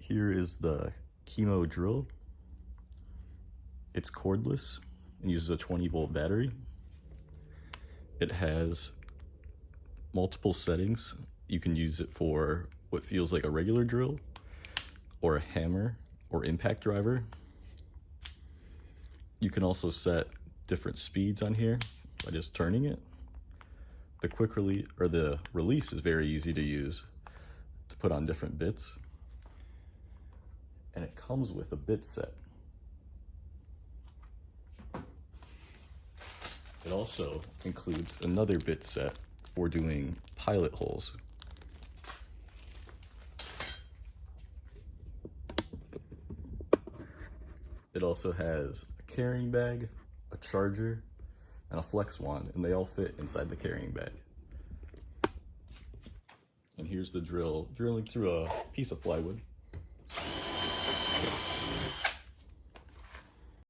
Here is the KIMO drill. It's cordless and uses a 20-volt battery. It has multiple settings. You can use it for what feels like a regular drill, or a hammer, or impact driver. You can also set different speeds on here by just turning it. The release is very easy to use to put on different bits. And it comes with a bit set. It also includes another bit set for doing pilot holes. It also has a carrying bag, a charger, and a flex wand, and they all fit inside the carrying bag. And here's the drill drilling through a piece of plywood.